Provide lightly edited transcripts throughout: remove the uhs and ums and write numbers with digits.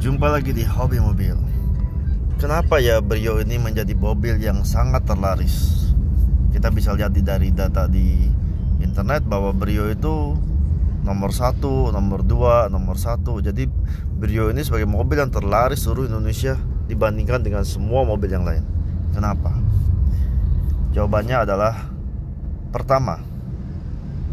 Jumpa lagi di Hobi Mobil. Kenapa ya Brio ini menjadi mobil yang sangat terlaris? Kita bisa lihat dari data di internet bahwa Brio itu nomor 1, nomor 2, nomor 1. Jadi Brio ini sebagai mobil yang terlaris seluruh Indonesia dibandingkan dengan semua mobil yang lain. Kenapa? Jawabannya adalah, pertama,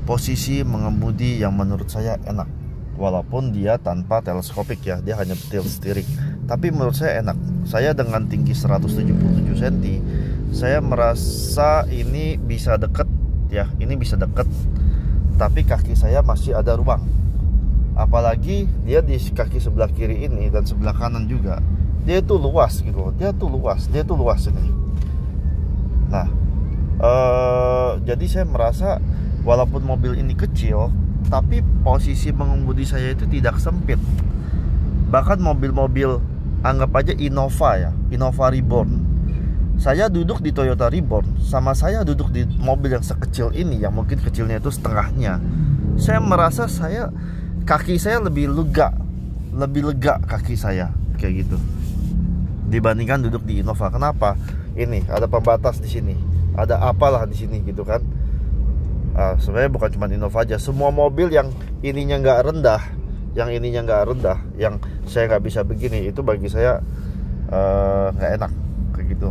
posisi mengemudi yang menurut saya enak. Walaupun dia tanpa teleskopik ya, dia hanya tilt steering, tapi menurut saya enak. Saya dengan tinggi 177 cm, saya merasa ini bisa deket ya, ini bisa deket, tapi kaki saya masih ada ruang. Apalagi dia di kaki sebelah kiri ini dan sebelah kanan juga, dia itu luas gitu, dia tuh luas ini. Nah, jadi saya merasa walaupun mobil ini kecil, tapi posisi mengemudi saya itu tidak sempit. Bahkan mobil-mobil, anggap aja Innova ya, Innova Reborn, saya duduk di Toyota Reborn, sama saya duduk di mobil yang sekecil ini, yang mungkin kecilnya itu setengahnya, saya merasa kaki saya lebih lega kaki saya kayak gitu dibandingkan duduk di Innova. Kenapa? Ini ada pembatas di sini, ada apalah di sini gitu kan. Sebenarnya bukan cuma Innova aja, semua mobil yang ininya nggak rendah, yang saya nggak bisa begini, itu bagi saya nggak enak kayak gitu.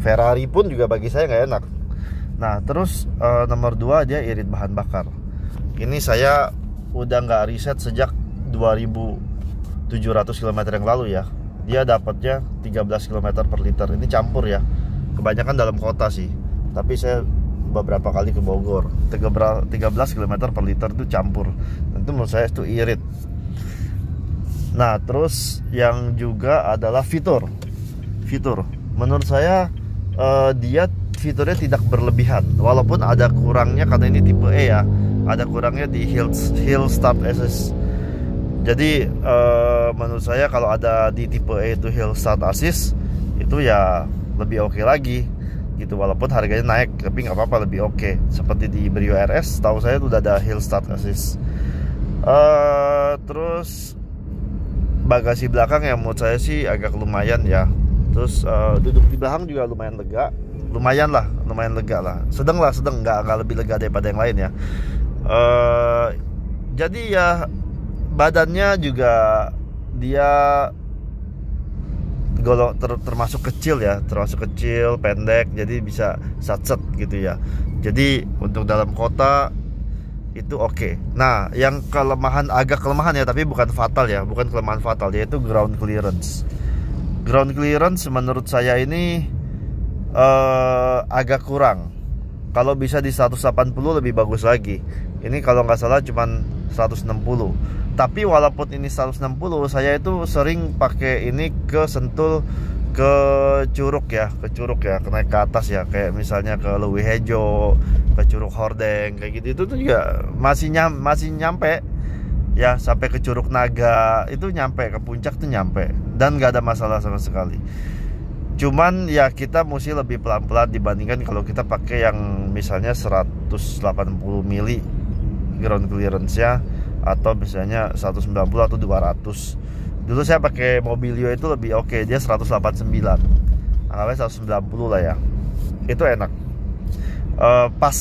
Ferrari pun juga bagi saya nggak enak. Nah terus nomor 2, dia irit bahan bakar. Ini saya udah nggak riset sejak 2.700 km yang lalu ya. Dia dapatnya 13 km per liter. Ini campur ya, kebanyakan dalam kota sih, tapi saya beberapa kali ke Bogor, 13 km per liter itu campur. Tentu menurut saya itu irit. Nah terus yang juga adalah fitur. Menurut saya dia fiturnya tidak berlebihan, walaupun ada kurangnya karena ini tipe E ya, ada kurangnya di Hill Start Assist. Jadi menurut saya kalau ada di tipe E itu Hill Start Assist, itu ya lebih oke lagi gitu, walaupun harganya naik, tapi nggak apa-apa, lebih oke. Seperti di Brio RS, tahu saya itu udah ada Hill Start Assist. Terus bagasi belakang yang menurut saya sih agak lumayan ya. Terus duduk di belakang juga lumayan lega, lumayan lega lah, sedang, nggak lebih lega daripada yang lain ya. Jadi ya badannya juga dia termasuk kecil ya, pendek, jadi bisa satset gitu ya. Jadi untuk dalam kota itu oke. Nah yang agak kelemahan ya, tapi bukan fatal ya, bukan kelemahan fatal, yaitu ground clearance. Ground clearance menurut saya ini agak kurang. Kalau bisa di 180 lebih bagus lagi. Ini kalau nggak salah cuman 160. Tapi walaupun ini 160, saya itu sering pakai ini ke Sentul, ke Curug ya, naik ke atas ya, kayak misalnya ke Leuwi Hejo, ke Curug Hordeng kayak gitu. Itu tuh juga masih nyampe ya, sampai ke Curug Naga itu nyampe, ke puncak tuh nyampe, dan nggak ada masalah sama sekali. Cuman ya kita mesti lebih pelan-pelan dibandingkan kalau kita pakai yang misalnya 180 mili ground clearance-nya, atau misalnya 190 atau 200. Dulu saya pakai Mobilio itu lebih oke, dia 189, anggapnya 190 lah ya. Itu enak, pas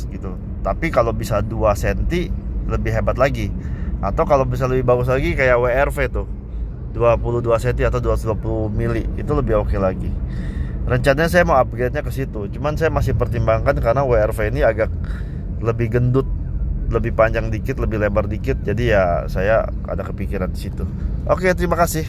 gitu. Tapi kalau bisa 2 cm lebih hebat lagi, atau kalau bisa lebih bagus lagi kayak WRV tuh 22 cm atau 220 mili, itu lebih oke lagi. Rencananya saya mau upgrade-nya ke situ, cuman saya masih pertimbangkan karena WRV ini agak lebih gendut, lebih panjang dikit, lebih lebar dikit, jadi ya saya ada kepikiran di situ. Oke, terima kasih.